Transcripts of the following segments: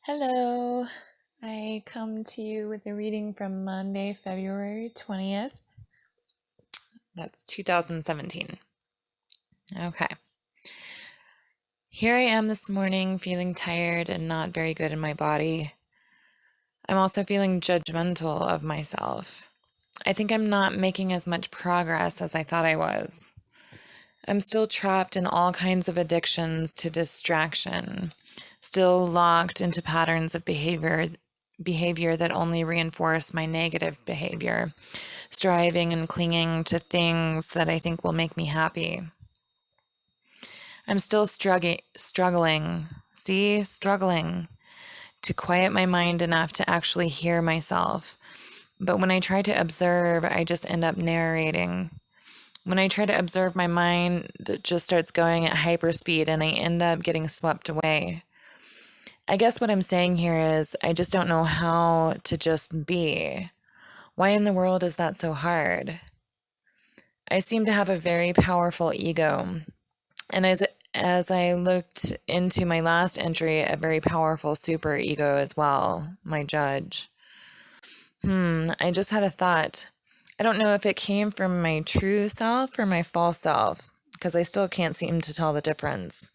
Hello, I come to you with a reading from Monday, February 20th. That's 2017. Okay. Here I am this morning feeling tired and not very good in my body. I'm also feeling judgmental of myself. I think I'm not making as much progress as I thought I was. I'm still trapped in all kinds of addictions to distraction, still locked into patterns of behavior that only reinforce my negative behavior, striving and clinging to things that I think will make me happy. I'm still struggling to quiet my mind enough to actually hear myself. But when I try to observe, I just end up narrating. When I try to observe, my mind just starts going at hyperspeed and I end up getting swept away. I guess what I'm saying here is I just don't know how to just be. Why in the world is that so hard? I seem to have a very powerful ego. And as I looked into my last entry, a very powerful super ego as well, my judge. I just had a thought. I don't know if it came from my true self or my false self, because I still can't seem to tell the difference.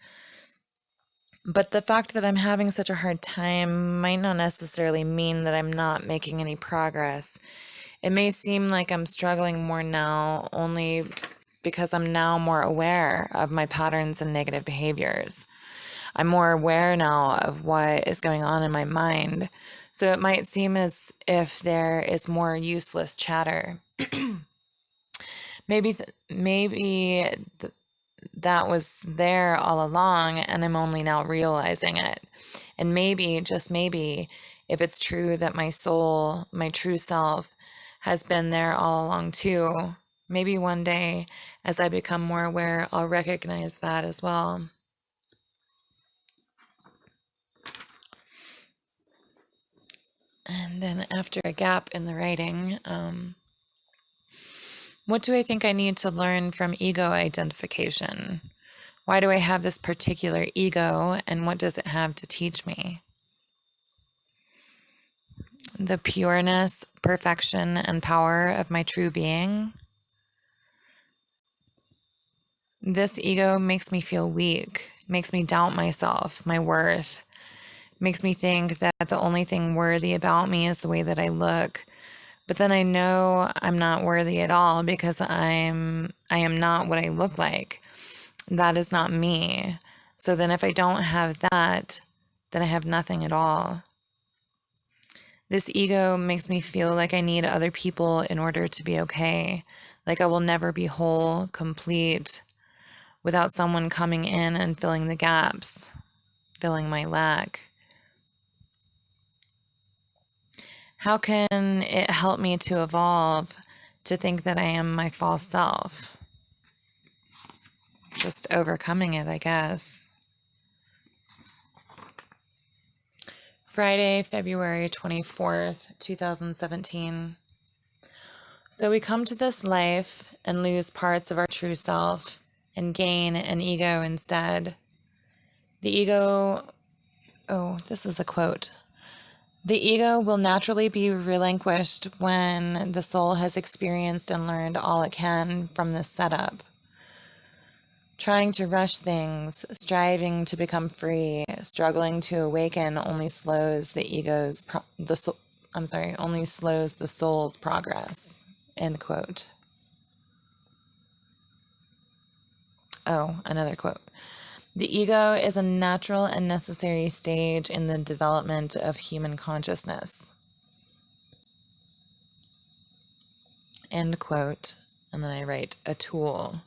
But the fact that I'm having such a hard time might not necessarily mean that I'm not making any progress. It may seem like I'm struggling more now only because I'm now more aware of my patterns and negative behaviors. I'm more aware now of what is going on in my mind. So it might seem as if there is more useless chatter. Maybe that was there all along and I'm only now realizing it. And maybe, just maybe, if it's true that my soul, my true self, has been there all along too, maybe one day, as I become more aware, I'll recognize that as well. And then after a gap in the writing, what do I think I need to learn from ego identification? Why do I have this particular ego, and what does it have to teach me? The pureness, perfection, and power of my true being. This ego makes me feel weak, makes me doubt myself, my worth, makes me think that the only thing worthy about me is the way that I look. But then I know I'm not worthy at all because I am not what I look like. That is not me. So then if I don't have that, then I have nothing at all. This ego makes me feel like I need other people in order to be okay, like I will never be whole, complete, without someone coming in and filling the gaps, filling my lack. How can it help me to evolve to think that I am my false self? Just overcoming it, I guess. Friday, February 24th, 2017. So we come to this life and lose parts of our true self and gain an ego instead. The ego, this is a quote. The ego will naturally be relinquished when the soul has experienced and learned all it can from this setup. Trying to rush things, striving to become free, struggling to awaken only slows only slows the soul's progress. End quote. Oh, another quote. The ego is a natural and necessary stage in the development of human consciousness. End quote. And then I write a tool.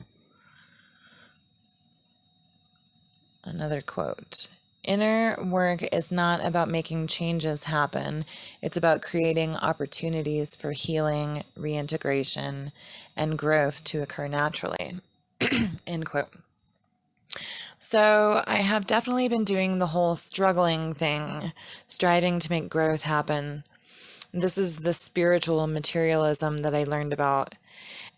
Another quote. Inner work is not about making changes happen. It's about creating opportunities for healing, reintegration, and growth to occur naturally. End quote. So I have definitely been doing the whole struggling thing, striving to make growth happen. This is the spiritual materialism that I learned about,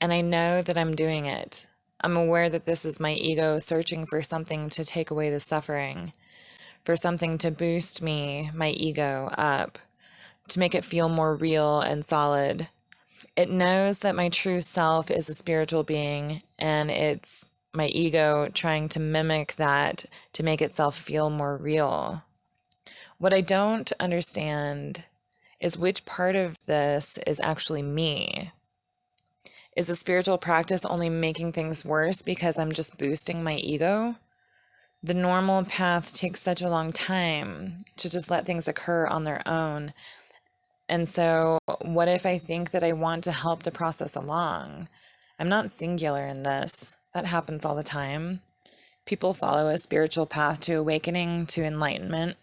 and I know that I'm doing it. I'm aware that this is my ego searching for something to take away the suffering. for something to boost me, my ego, up, to make it feel more real and solid. It knows that my true self is a spiritual being, and it's my ego trying to mimic that to make itself feel more real. What I don't understand is which part of this is actually me. Is a spiritual practice only making things worse because I'm just boosting my ego? The normal path takes such a long time to just let things occur on their own. And so, what if I think that I want to help the process along? I'm not singular in this. That happens all the time. People follow a spiritual path to awakening, to enlightenment.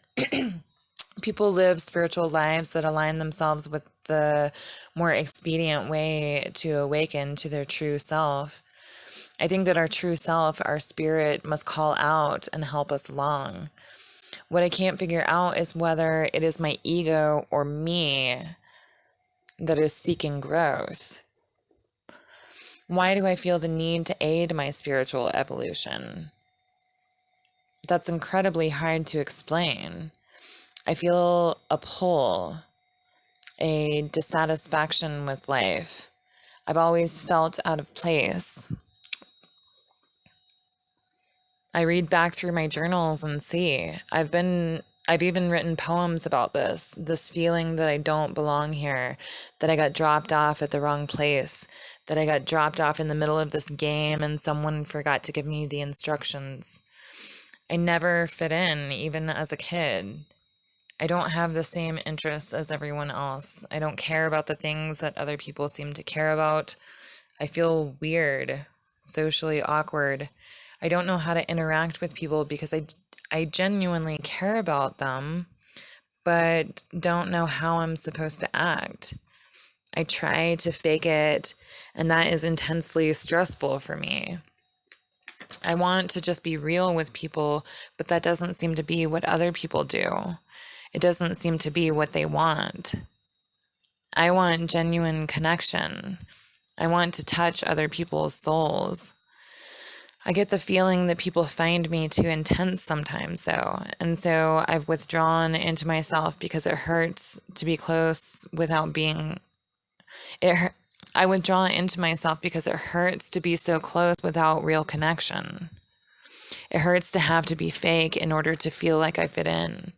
People live spiritual lives that align themselves with the more expedient way to awaken to their true self. I think that our true self, our spirit, must call out and help us along. What I can't figure out is whether it is my ego or me that is seeking growth. Why do I feel the need to aid my spiritual evolution? That's incredibly hard to explain. I feel a pull, a dissatisfaction with life. I've always felt out of place. I read back through my journals and see. I've even written poems about this feeling that I don't belong here, that I got dropped off at the wrong place, that I got dropped off in the middle of this game and someone forgot to give me the instructions. I never fit in, even as a kid. I don't have the same interests as everyone else. I don't care about the things that other people seem to care about. I feel weird, socially awkward. I don't know how to interact with people because I genuinely care about them, but don't know how I'm supposed to act. I try to fake it, and that is intensely stressful for me. I want to just be real with people, but that doesn't seem to be what other people do. It doesn't seem to be what they want. I want genuine connection. I want to touch other people's souls. I get the feeling that people find me too intense sometimes, though, and so I've withdrawn into myself because it hurts to be close without being. I withdraw into myself because it hurts to be so close without real connection. It hurts to have to be fake in order to feel like I fit in.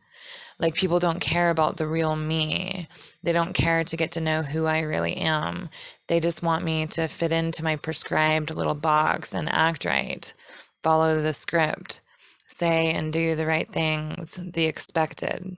Like people don't care about the real me. They don't care to get to know who I really am. They just want me to fit into my prescribed little box and act right, follow the script, say and do the right things, the expected.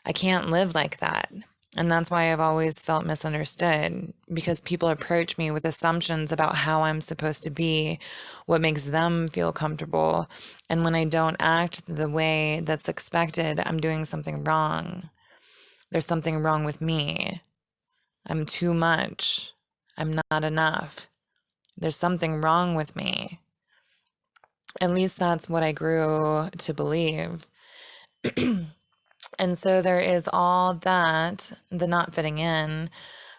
I can't live like that. And that's why I've always felt misunderstood, because people approach me with assumptions about how I'm supposed to be, what makes them feel comfortable. And when I don't act the way that's expected, I'm doing something wrong. There's something wrong with me. I'm too much. I'm not enough. There's something wrong with me. At least that's what I grew to believe. And so there is all that, the not fitting in,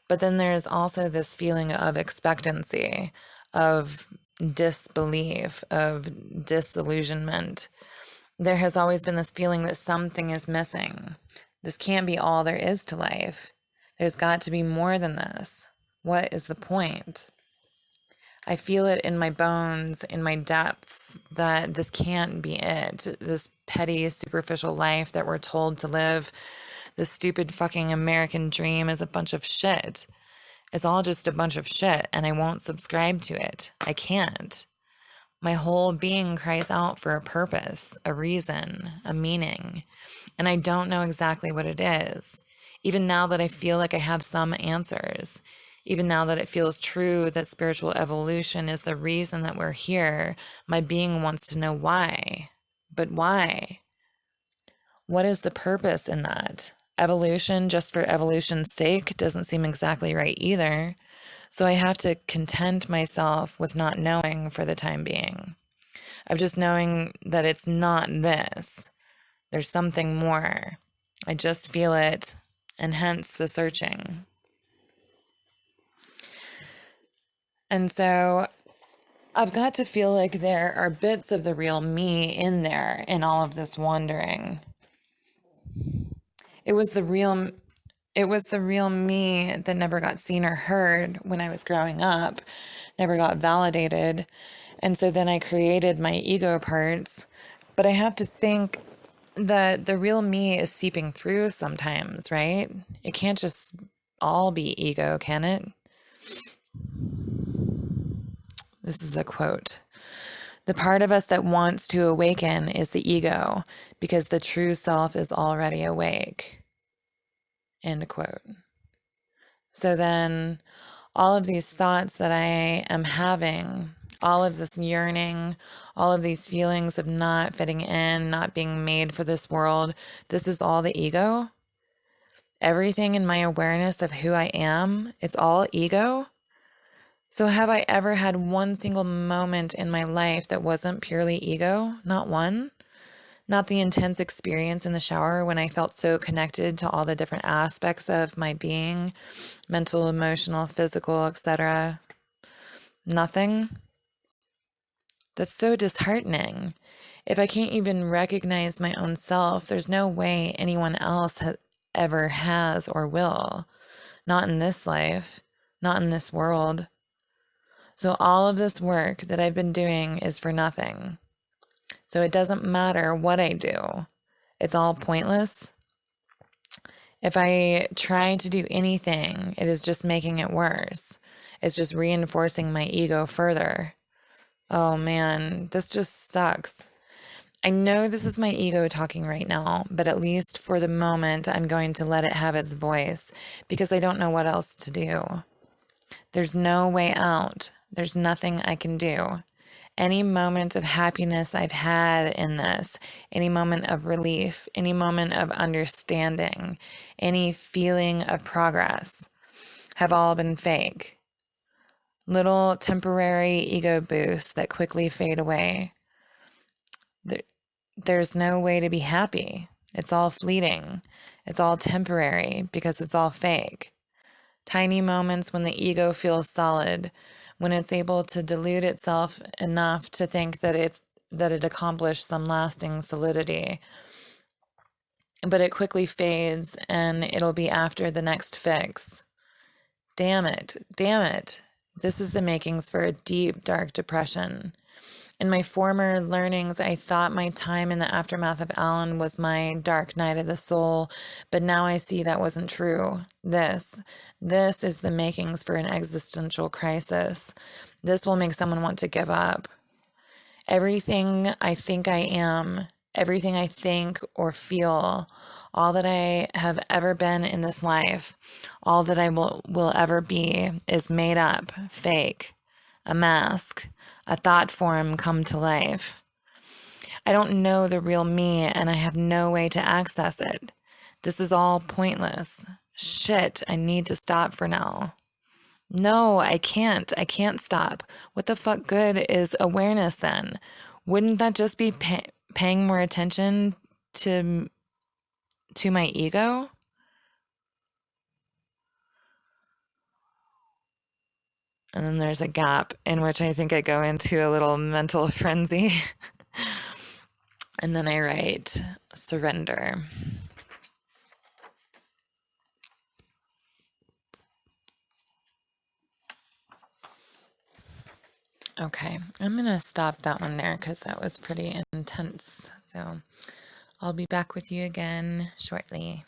but then there's also this feeling of expectancy, of disbelief, of disillusionment. There has always been this feeling that something is missing. This can't be all there is to life. There's got to be more than this. What is the point? I feel it in my bones, in my depths, that this can't be it. This petty, superficial life that we're told to live, this stupid fucking American dream is a bunch of shit. It's all just a bunch of shit, and I won't subscribe to it. I can't. My whole being cries out for a purpose, a reason, a meaning, and I don't know exactly what it is. Even now that I feel like I have some answers, even now that it feels true that spiritual evolution is the reason that we're here, my being wants to know why. But why? What is the purpose in that? Evolution just for evolution's sake doesn't seem exactly right either. So I have to content myself with not knowing for the time being. Of just knowing that it's not this. There's something more. I just feel it, and hence the searching. And so I've got to feel like there are bits of the real me in there in all of this wandering. It was the real it was the real me that never got seen or heard when I was growing up, never got validated. And so then I created my ego parts. But I have to think that the real me is seeping through sometimes, right? It can't just all be ego, can it? This is a quote. The part of us that wants to awaken is the ego, because the true self is already awake. End quote. So then all of these thoughts that I am having, all of this yearning, all of these feelings of not fitting in, not being made for this world, this is all the ego. Everything in my awareness of who I am, it's all ego. So have I ever had one single moment in my life that wasn't purely ego? Not one. Not the intense experience in the shower when I felt so connected to all the different aspects of my being, mental, emotional, physical, etc. Nothing. That's so disheartening. If I can't even recognize my own self, there's no way anyone else ever has or will. Not in this life, not in this world. So all of this work that I've been doing is for nothing. So it doesn't matter what I do. It's all pointless. If I try to do anything, it is just making it worse. It's just reinforcing my ego further. Oh man, this just sucks. I know this is my ego talking right now, but at least for the moment, I'm going to let it have its voice because I don't know what else to do. There's no way out. There's nothing I can do. Any moment of happiness I've had in this, any moment of relief, any moment of understanding, any feeling of progress have all been fake. Little temporary ego boosts that quickly fade away. There's no way to be happy. It's all fleeting. It's all temporary because it's all fake. Tiny moments when the ego feels solid, when it's able to delude itself enough to think that it accomplished some lasting solidity. But it quickly fades and it'll be after the next fix. Damn it. This is the makings for a deep, dark depression. In my former learnings, I thought my time in the aftermath of Alan was my dark night of the soul, but now I see that wasn't true. This is the makings for an existential crisis. This will make someone want to give up. Everything I think I am, everything I think or feel, all that I have ever been in this life, all that I will ever be is made up, fake, a mask, a thought form come to life. I don't know the real me and I have no way to access it. This is all pointless. Shit, I need to stop for now. No, I can't. I can't stop. What the fuck good is awareness then? Wouldn't that just be paying more attention to my ego? And then there's a gap in which I think I go into a little mental frenzy. And then I write surrender. Okay, I'm going to stop that one there because that was pretty intense. So I'll be back with you again shortly.